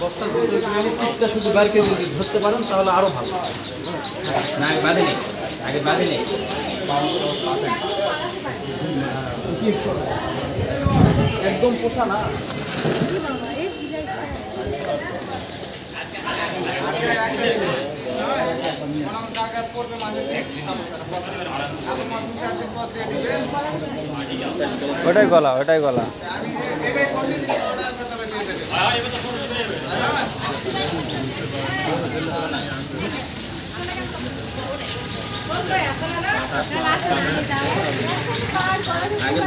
বস্তা শুধু বাইরে যদি ধরতে পারেন তাহলে আরো ভালো। না আগে বাঁধে নেই, আগে বাঁধে নেই। একদম পোষা না। ওটাই গলা, ওটাই গলা। আগে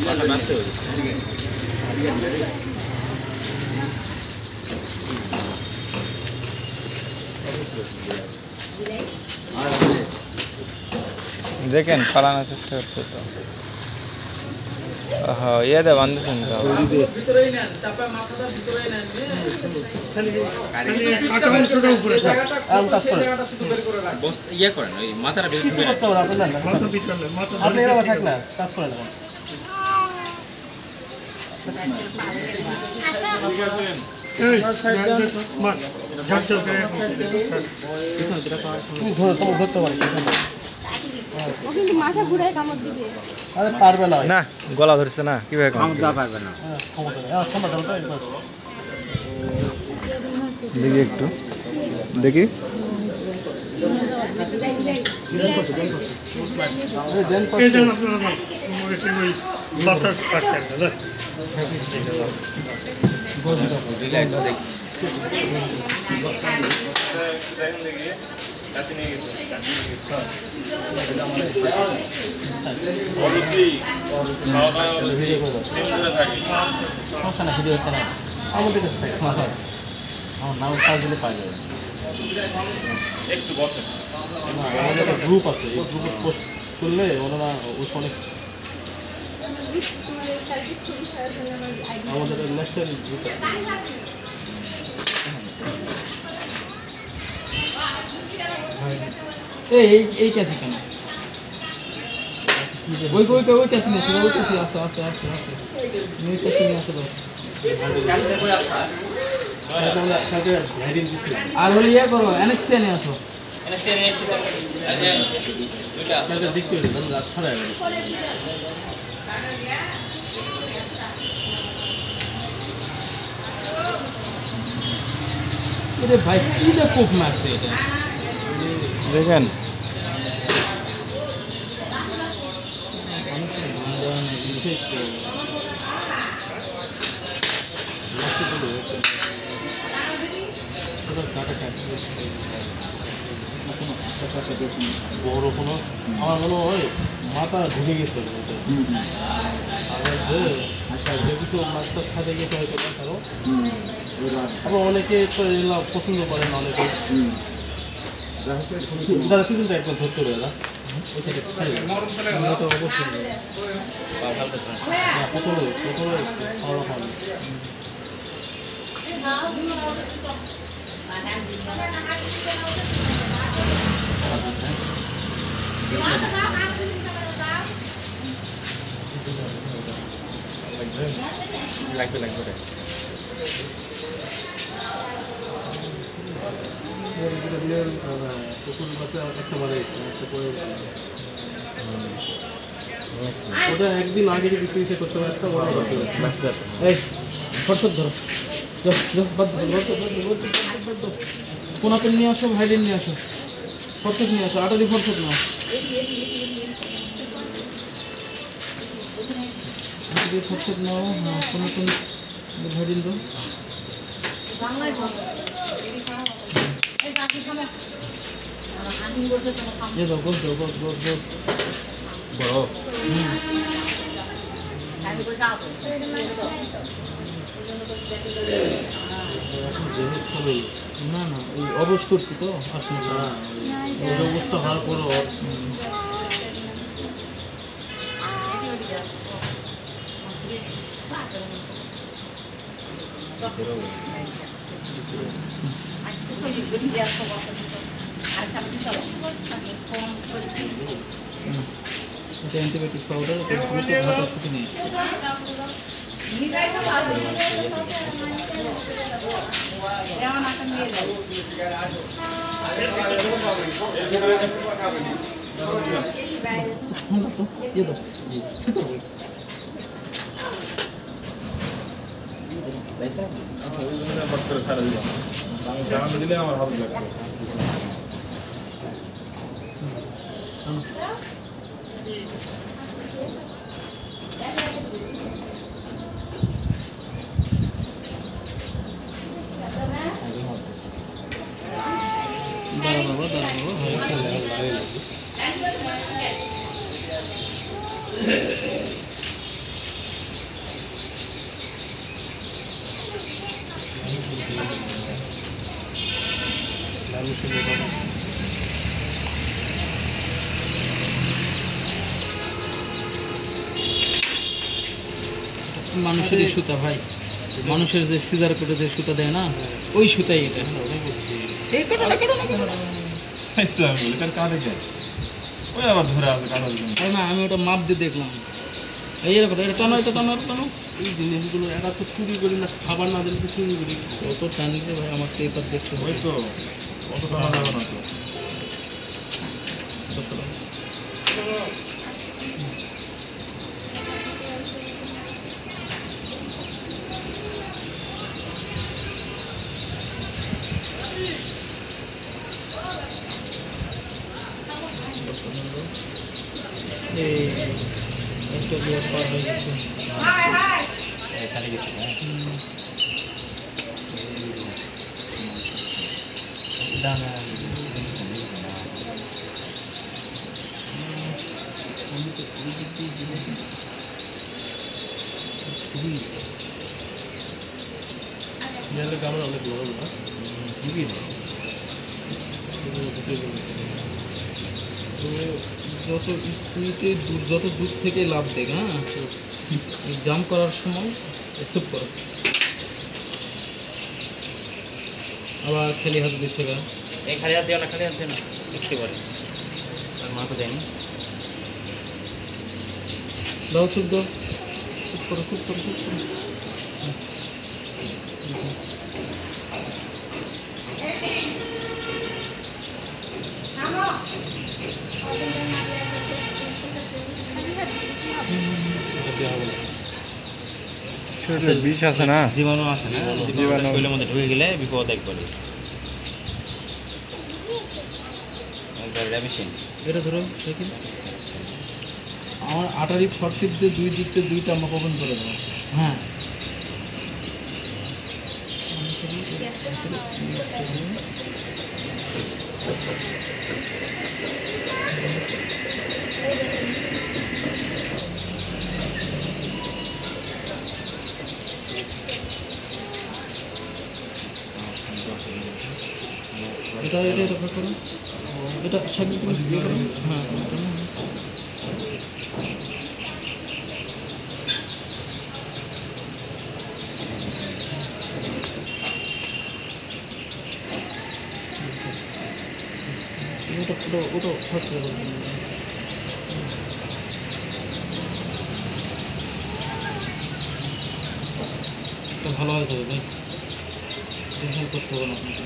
পাটা মারতে হবে। দেখেন পালানোর চেষ্টা করছে তো। হ্যাঁ ইয়েতে বান্ধেছেন তো। ইয়ে করেন ওই মাথাটা বের না গলা ধরছে না কিভাবে পারবে না। দেখি একটু দেখি। গ্রুপ আছে, এই গ্রুপে পোস্ট করলে ওনারা অনেক আমাদের ন্যাশনাল গ্রুপ এই ক্যাসি কেন ওই ক্যাসি নিয়ে ওই ক্যাসি আছে ওই ক্যাসি নিয়ে আসে আর হলে ইয়ে করো অ্যানেস্থিয়া নিয়ে আসো। ভাই কি কোপ মারছে এটা দেখেন। বড় কোনো আমার মনে হয় মাথা ঢুকে গেছে কিছু মাছটা ছাদে গেছে হয়তো দেখারও। আবার অনেকে তো এগুলো পছন্দ করে না, অনেকে দাদা পিছনটা একদম ধরতে হবে দাদা। লাগবে ওটা একদিন আগে যদি চিকিৎসা করতে পারতাম ধরো কোনাপেন নিয়ে আসো, ভাইলিন নিয়ে আসো, ফরসেট নিয়ে আসো, আটারি ফরসেট নাও। ফরসেট নাও, হ্যাঁ কোনাপেন ভাইলিন দাও। ये दो गोस बड़ो না না ওই অবশ্য করছি তো অবস্থা হওয়ার পরও এটা অ্যান্টিবায়োটিক পাউডার, এটা দ্রুত ঘাটা শুকিয়ে নিয়ে দিলে আমার ভালো লাগবে। দাঁড়া বাবা, দাঁড়া বাবা, হয়ে খেলে মানুষেরই সুতা ভাই, মানুষের যে সিজার করে যে সুতা দেয় না, ওই সুতাই এটা। এই কাটো না, কাটো না, কাটো না। এটার কাঁধে কে? ওই আবার ধরে আছে কাঁধের জন্য। আরে না, আমি ওটা মাপ দিয়ে দেখলাম। এই এরকম, এটা টানো, এটা টানো, এটা টানো। এই জিনিসগুলো এরা তো চুরি করি না, খাবার না দিলে তো চুরি করি। কত টানলে ভাই, আমার পেপার দেখতে ওই হবে। তো কত টাকা যাবে না তো। এই একটা বিয়ার পার হয়ে গেছে। এখানে গেছি না দানা ইয়াদের কামড় অনেক বড় না। তো যত স্পিডে দূর, যত দূর থেকে লাভ দেখ, হ্যাঁ, জাম্প করার সময় চুপ করো। আবার খালি হাতে দিচ্ছ গা। এই খালি হাত দিও না, খালি হাত দিও না, দেখতে পারে তার মাকে দেয়নি। দাও, চুপ দাও, চুপ করো, চুপ করো, চুপ করো। শরীরে বিষ আছে না, জীবাণু আছে না, জীবাণু শরীরের মধ্যে ঢুকে গেলে বিপদ একবারে। মেশিন এটা ধরো দেখি, আমার আটারি ফরসিপ দিয়ে দুই দিক দিয়ে দুইটা আমাকে ওপেন করে দেবো। হ্যাঁ, এটা এটা এটা ভাগ করো, এটা সাইকেল করে দিয়ে করো। হ্যাঁ, ওটা ওটা ওটা ফার্স্ট করে দেবো। তো ভালো হয়ে যাবে ভাই, টেনশন করতে হবে না আপনাকে।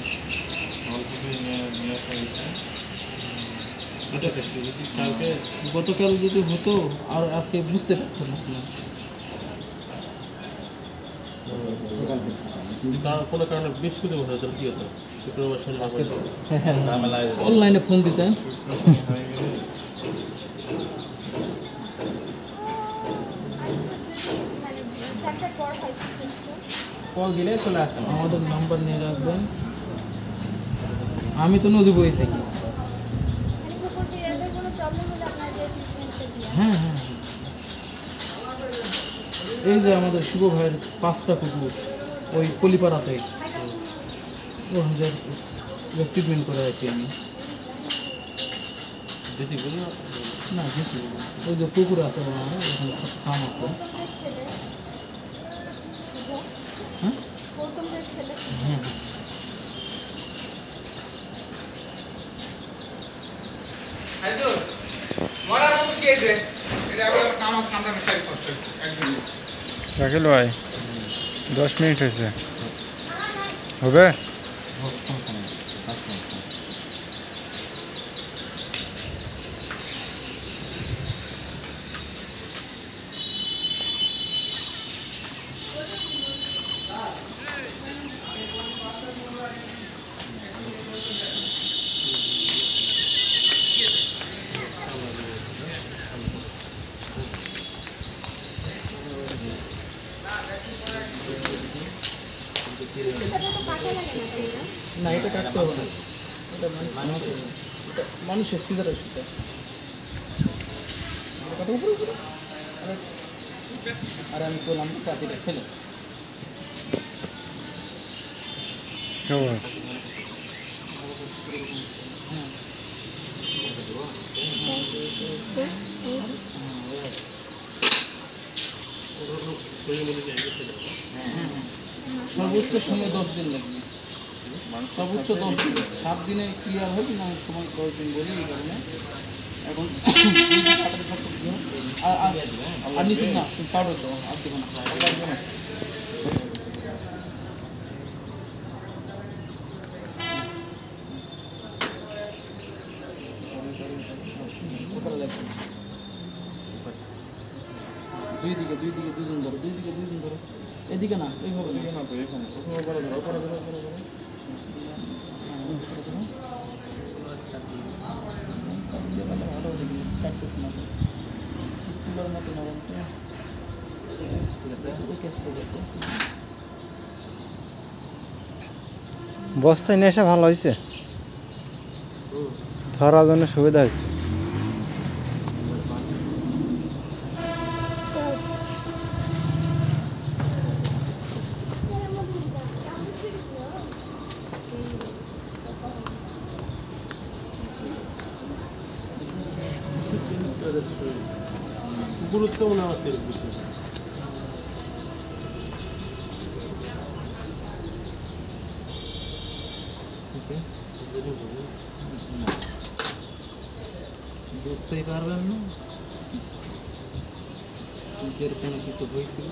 কালকে গতকাল যদি হতো আর আজকে বুঝতে পারতাম না। কোনো কারণে বৃহস্পতিবার হতো তাহলে কি হতো? শুক্রবার শনিবার অনলাইনে ফোন দিতেন। কল দিলে চলে আসতাম। আমাদের নাম্বার নিয়ে রাখবেন। আমি তো নদীপুরে থাকি। হ্যাঁ হ্যাঁ, এই যে আমাদের শুভ ভাইয়ের 5টা কুকুর ওই কলিপাড়াতে, ট্রিটমেন্ট করে আছি আমি। না গেছি, ওই যে পুকুর আছে ওখানে ফার্ম আছে। হ্যাঁ হ্যাঁ, মরার মতো কি হয়েছে? রাখিল ভাই 10 মিনিট হয়েছে হবে না এটা কাটতে হবে না এটা মানুষের সিজারের সাথে আর আমি করলাম কাশিটা ফেলে সর্বোচ্চ সময় 10 দিন লাগবে সর্বোচ্চ 10 দিন 7 দিনে ক্লিয়ার হবে না সময় 10 দিন বলি এই কারণে এখন আর নিচে না পাউডার তো আর দেবো না দুই দিকে দুজন ধরো এদিকে না এইভাবে না তো এখানে ভালো কাটতেছে না তুলার মতো নরম তো ঠিক আছে ওই ক্যাসটা দেখো বস্তায় নিয়ে আসা ভালো হয়েছে ধরার জন্য সুবিধা হয়েছে গুরুত্ব মনে আমার তেল বুঝতে বুঝতেই পারবেন না নিজের কোনো কিছু হয়েছিল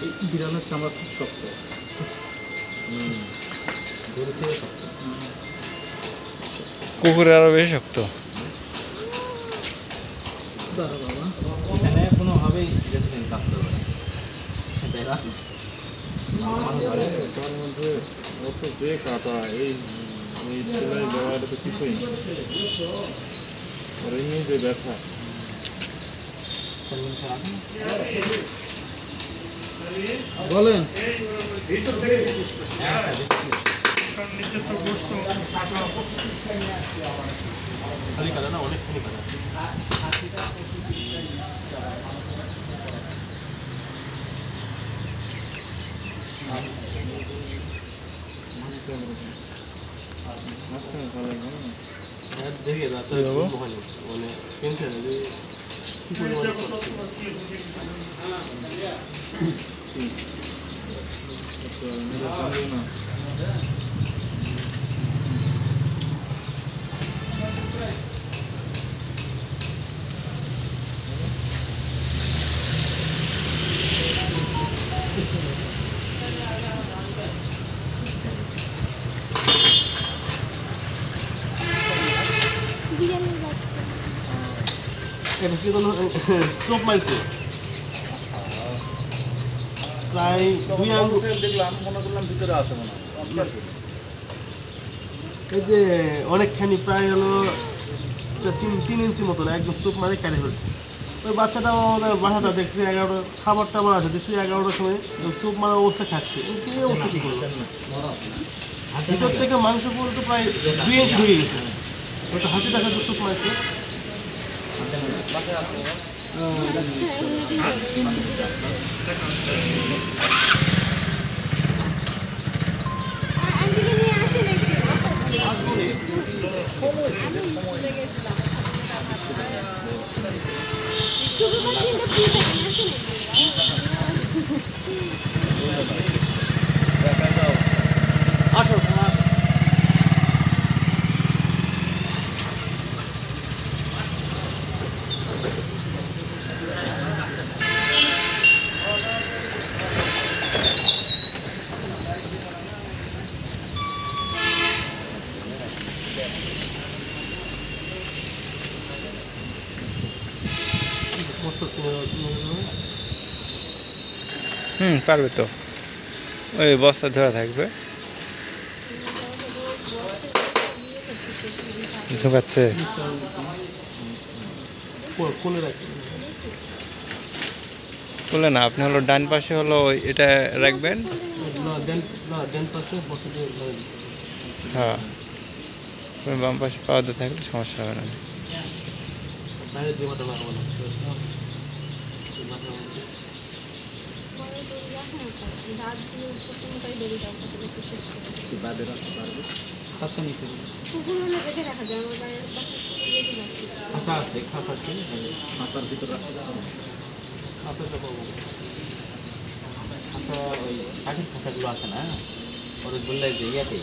এই বিড়ালের চামড়া খুব শক্ত গরু থেকে শক্ত কুকুরের আরো বেশি শক্ত এখানে কোনোভাবেই রেসিডেন্ট কাজ করবে না তার মধ্যে অত যে কাটা এই সেলাই দেওয়া এটা তো কিছুই না আর এমনি যে ব্যথা বলেন খালি কাটা না অনেকখানি কাটা দেখে ডাক্তার ভালো মানে টেনশন কি পরিমাণে চোখ মারছে প্রায় 2 আঙ্গুল দেখলাম মনে করলাম ভিতরে আছে মনে হয় এই যে অনেকখানি প্রায় হলো 3 ইঞ্চি মতো একদম চোখ মারে কেটে ফেলছে ওই বাচ্চাটা আমাদের বাসাটা দেখছি 11টা খাবারটা আমার আছে দেখছি 11টার সময় চোখ মারার অবস্থা খাচ্ছে এই অবস্থা কী করবো ভিতর থেকে মাংস পর্যন্ত প্রায় 2 ইঞ্চি ঢুকে গেছে ওটা হাসিটা সাথে চোখ মারছে কষ্ট তুমি পারবে তো, ওই বস্তা ধরা থাকবে, ঝুঁকাচ্ছে। কোলে রাখি বলে না, আপনি হলো ডান পাশে হলো এটা রাখবেন। দেন পাশে বসে দিয়ে হ্যাঁ, বাম পাশে পাওয়াতে থাকলে সমস্যা হবে না। বাইরে যে মাথা মারবো না আচ্ছা নিচে খাঁচা আছে, খাঁচা আছে, খাঁচার ভিতরে খাঁচাটা পাবো খাঁচা, ওই কাঠের খাঁচাগুলো আছে না, ওদের বললে যে ইয়াতে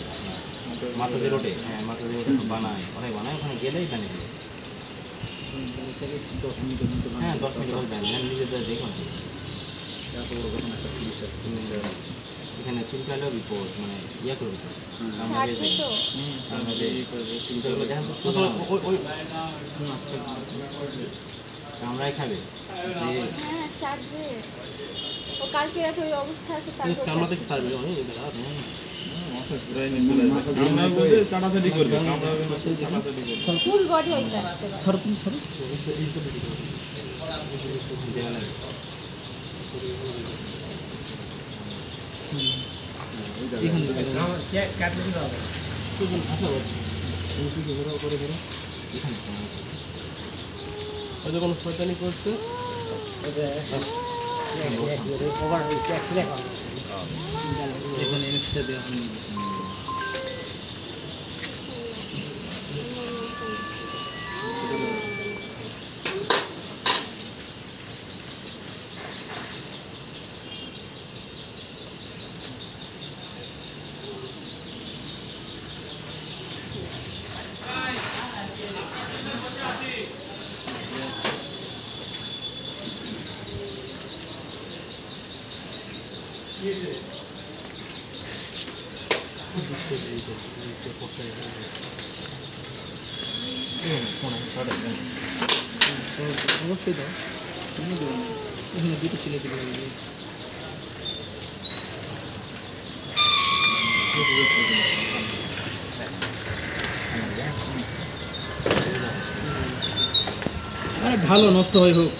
মাতাদের রোডে, হ্যাঁ মাতাদের রোডে বানায়, ওরাই বানায়, ওখানে গেলেই বানিয়ে দেবে। 10 মিনিটের মধ্যে হ্যাঁ 10 মিনিট বলবেন, নিজেদের দেখুন এত বড় ঘটনা একটা চিকিৎসা এখানে চুলকালেও বিপদ, মানে ইয়া করবে তো কামড়াই খাবে কালকে রাতে ওই অবস্থা আছে কামড়াতে কি পারবে অনেক চাটাচাটি করবে, চাটাচাটি করবে। ফুল বডি হইতে আসতে পারে সরপুন সর যখন শয়তানি করছে এখানে এনেস্টা দেওয়া হয়নি। অবশ্যই দাও, কেন দেবো না? এখানে দুটো ছিল দিলে আরে ভালো, নষ্ট হয় হোক।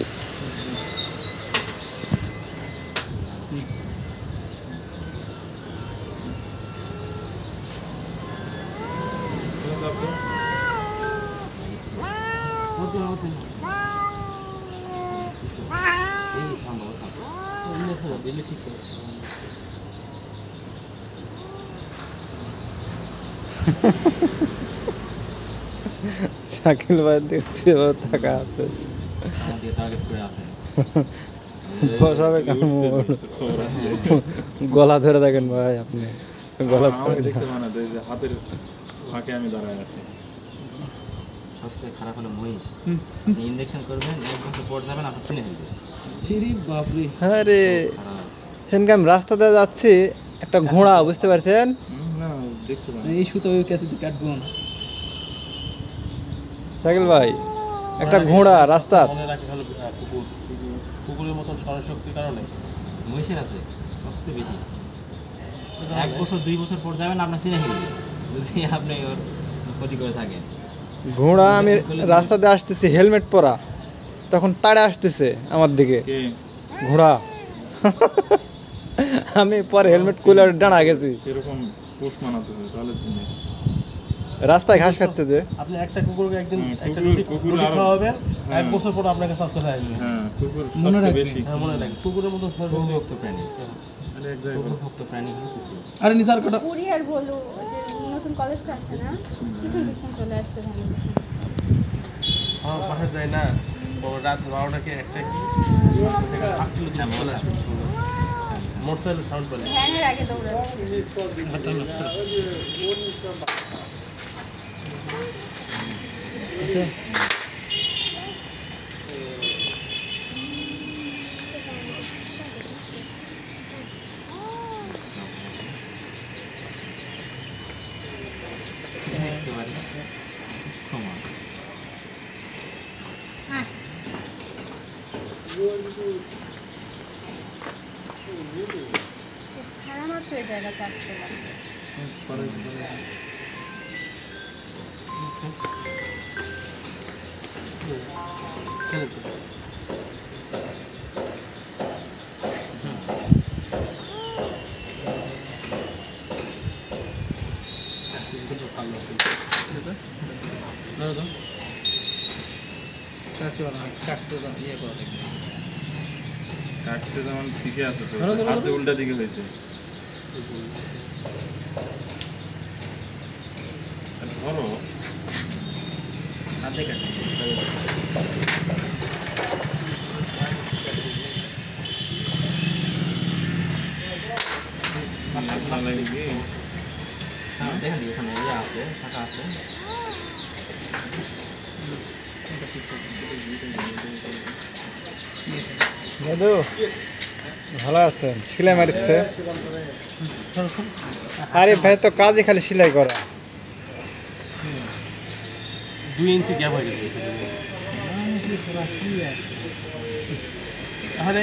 দিলে ঠিক শাকিল ভাই দেখছি ও টাকা আছে, আমাদের টার্গেট করে আসে বসাবে গলা ধরে দেখেন ভাই, আপনি গলা আমাকে দেখতে পায় না, তো এই যে হাতের ফাঁকে আমি দাঁড়ায় আছি। সবচেয়ে খারাপ হলো মহিষ, ইঞ্জেকশন করবেন, 1 বছর পর যাবেন আপনার চিনে ফেলবে। ছিরি বাপরে, আরে সেদিনকে আমি রাস্তা দিয়ে যাচ্ছি, একটা ঘোড়া, বুঝতে পারছেন? না দেখতে পায় না। এই সুতো ওই ক্যাসেটে কাটবো না। শাকিল ভাই, একটা ঘোড়া রাস্তা, মনে রাখি হলো কুকুর কুকুরের মতন স্মরণশক্তির কারণে মহিষের আছে সবচেয়ে বেশি। 1 বছর 2 বছর পর যাবেন আপনার চিনে ফেলবে, যদি আপনি ওর ক্ষতি করে থাকেন। ঘোড়া, আমি রাস্তা দিয়ে আসতেছি হেলমেট পরা, তখন তাড়ে আসতেছে আমার দিকে কে ঘোড়া। আমি পরে হেলমেট খুলে ডানা গেছি, সেরকম পোস্ট মানাতে হবে, তাহলে চিনি। রাস্তায় ঘাস খাচ্ছে যে। আপনি একটা কুকুরকে একদিন একটা কুকুর রুটি আরো- খাওয়াবেন, হ্যাঁ। 1 বছর পর আপনাকে সব চলে আসবে। হ্যাঁ, কুকুর মনে সবচেয়ে রাখবেন। বেশি। হ্যাঁ মনে রাখি কুকুরের মতন প্রভুভক্ত প্রাণী, তাহলে এক জায়গায় প্রভুভক্ত প্রাণী হলো কুকুর। আরে নিসার কাটা কুরিয়ার বলো যে নতুন কলেজটা আছে না, পিছন পিছন চলে আসতে ধান আমার পাশে যায় না, ও রাত 12টাকে একটা কি চলে আসবে, মোটরসাইকেল সাউন্ড পেলে ভ্যানের আগে দৌড়াচ্ছে। একেবারে ক্ষমা। ছাড়া মাত্র এই জায়গা চাপতে লাগবে। কাটতে যেমন ঠিকই আছে তো, হাতে উল্টা দিকে হয়েছে। আর ধরো হাতে কাটে না লাগে কি? দেখেন কি ওখানে ইয়ে আছে, ফাঁকা আছে। দাদু ভালো আছেন? সেলাই মারছে? আরে ভাই তো কাজে খালি সেলাই করা। 2 ইঞ্চি গ্যাপ হয়ে গেছে। তাহলে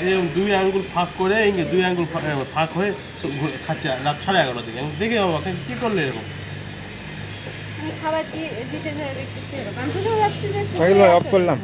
এরকম 2 আঙ্গুল ফাঁক করে, এই 2 আঙ্গুল ফাঁক হয়ে খাচ্ছে রাত 11:30 দিকে। আমি দেখে বাবা কি করলে এরকম? আমি খাবার দিতে দেখতেছি এরকম। আমি তো ভাবছি যে অফ করলাম।